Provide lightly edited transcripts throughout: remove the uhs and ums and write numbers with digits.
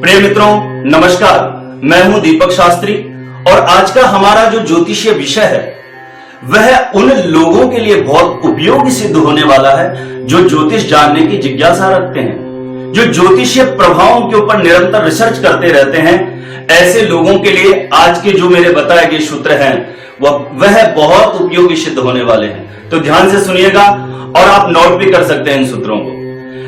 प्रिय मित्रों, नमस्कार। मैं हूं दीपक शास्त्री और आज का हमारा जो ज्योतिषीय विषय है वह उन लोगों के लिए बहुत उपयोगी सिद्ध होने वाला है जो ज्योतिष जानने की जिज्ञासा रखते हैं, जो ज्योतिषीय प्रभावों के ऊपर निरंतर रिसर्च करते रहते हैं। ऐसे लोगों के लिए आज के जो मेरे बताए गए सूत्र हैं वह बहुत उपयोगी सिद्ध होने वाले हैं। तो ध्यान से सुनिएगा और आप नोट भी कर सकते हैं इन सूत्रों को।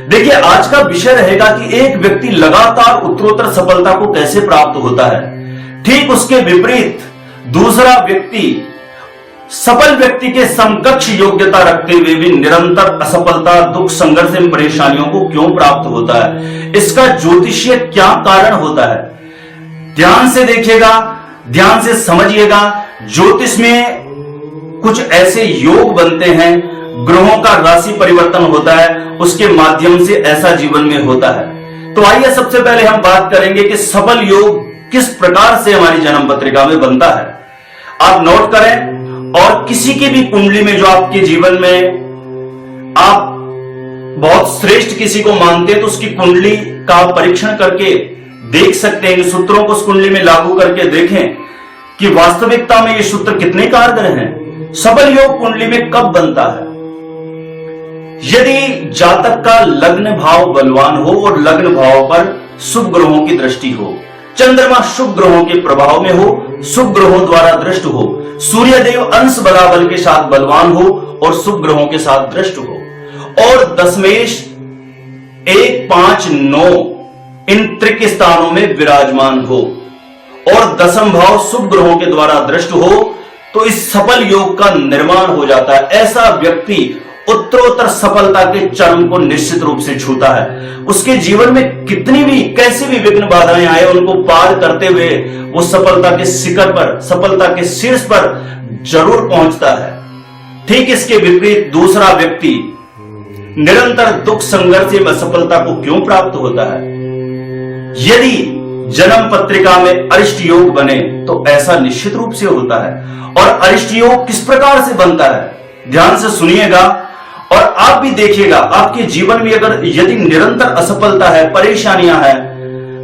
देखिए, आज का विषय रहेगा कि एक व्यक्ति लगातार उत्तरोत्तर सफलता को कैसे प्राप्त होता है। ठीक उसके विपरीत दूसरा व्यक्ति सफल व्यक्ति के समकक्ष योग्यता रखते हुए भी निरंतर असफलता, दुख, संघर्ष एवं परेशानियों को क्यों प्राप्त होता है, इसका ज्योतिषीय क्या कारण होता है। ध्यान से देखिएगा, ध्यान से समझिएगा। ज्योतिष में कुछ ऐसे योग बनते हैं, ग्रहों का राशि परिवर्तन होता है, उसके माध्यम से ऐसा जीवन में होता है। तो आइए सबसे पहले हम बात करेंगे कि सफल योग किस प्रकार से हमारी जन्म पत्रिका में बनता है। आप नोट करें और किसी की भी कुंडली में जो आपके जीवन में आप बहुत श्रेष्ठ किसी को मानते हैं तो उसकी कुंडली का परीक्षण करके देख सकते हैं। इन सूत्रों को उस कुंडली में लागू करके देखें कि वास्तविकता में ये सूत्र कितने कारगर हैं। सफल योग कुंडली में कब बनता है? यदि जातक का लग्न भाव बलवान हो और लग्न भाव पर शुभ ग्रहों की दृष्टि हो, चंद्रमा शुभ ग्रहों के प्रभाव में हो, शुभ ग्रहों द्वारा दृष्ट हो, सूर्यदेव अंश बलाबल के साथ बलवान हो और शुभ ग्रहों के साथ दृष्ट हो, और दशमेश 1, 5, 9 इन त्रिक स्थानों में विराजमान हो और दशम भाव शुभ ग्रहों के द्वारा दृष्ट हो, तो इस सफल योग का निर्माण हो जाता है। ऐसा व्यक्ति उत्तरोत्तर सफलता के चरम को निश्चित रूप से छूता है। उसके जीवन में कितनी भी कैसी भी विघ्न बाधाएं आए उनको पार करते हुए वो सफलता के शिखर पर, सफलता के शीर्ष पर जरूर पहुंचता है। ठीक इसके विपरीत दूसरा व्यक्ति निरंतर दुख, संघर्ष एवं असफलता को क्यों प्राप्त होता है? यदि जन्म पत्रिका में अरिष्ट योग बने तो ऐसा निश्चित रूप से होता है। और अरिष्ट योग किस प्रकार से बनता है, ध्यान से सुनिएगा और आप भी देखिएगा। आपके जीवन में अगर यदि निरंतर असफलता है,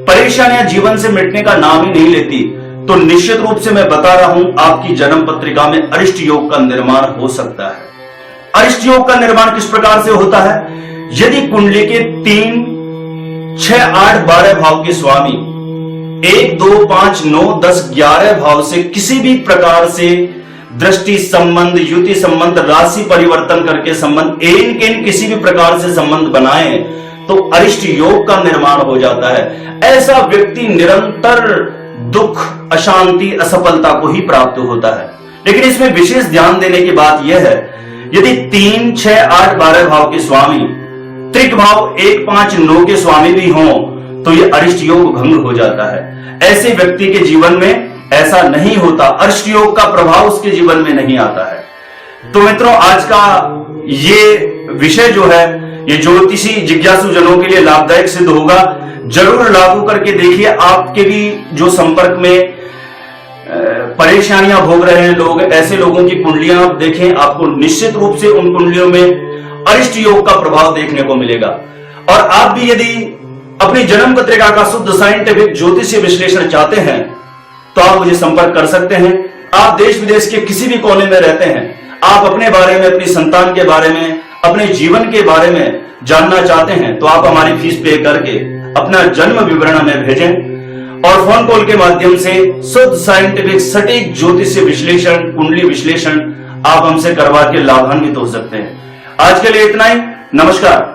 परेशानियां जीवन से मिटने का नाम ही नहीं लेती, तो निश्चित रूप से मैं बता रहा हूं आपकी जन्म पत्रिका में अरिष्ट योग का निर्माण हो सकता है। अरिष्ट योग का निर्माण किस प्रकार से होता है? यदि कुंडली के 3, 6, 8, 12 भाव के स्वामी 1, 2, 5, 9, 10, 11 भाव से किसी भी प्रकार से दृष्टि संबंध, युति संबंध, राशि परिवर्तन करके संबंध, किसी भी प्रकार से संबंध बनाए तो अरिष्ट योग का निर्माण हो जाता है। ऐसा व्यक्ति निरंतर दुख, अशांति, असफलता को ही प्राप्त होता है। लेकिन इसमें विशेष ध्यान देने की बात यह है, यदि 3, 6, 8, 12 भाव के स्वामी त्रिक भाव 1, 5, 9 के स्वामी भी हों तो यह अरिष्ट योग भंग हो जाता है। ऐसे व्यक्ति के जीवन में ऐसा नहीं होता, अरिष्ट योग का प्रभाव उसके जीवन में नहीं आता है। तो मित्रों, आज का ये विषय जो है ये ज्योतिषी जिज्ञासु जनों के लिए लाभदायक सिद्ध होगा। जरूर लागू करके देखिए। आपके भी जो संपर्क में परेशानियां भोग रहे हैं लोग, ऐसे लोगों की कुंडलियां आप देखें, आपको निश्चित रूप से उन कुंडलियों में अरिष्ट योग का प्रभाव देखने को मिलेगा। और आप भी यदि अपनी जन्म पत्रिका का शुद्ध साइंटिफिक ज्योतिषीय विश्लेषण चाहते हैं तो आप मुझे संपर्क कर सकते हैं। आप देश विदेश के किसी भी कोने में रहते हैं, आप अपने बारे में, अपनी संतान के बारे में, अपने जीवन के बारे में जानना चाहते हैं तो आप हमारी फीस पे करके अपना जन्म विवरण हमें भेजें और फोन कॉल के माध्यम से शुद्ध साइंटिफिक सटीक ज्योतिषीय विश्लेषण, कुंडली विश्लेषण आप हमसे करवा के लाभान्वित हो सकते हैं। आज के लिए इतना ही। नमस्कार।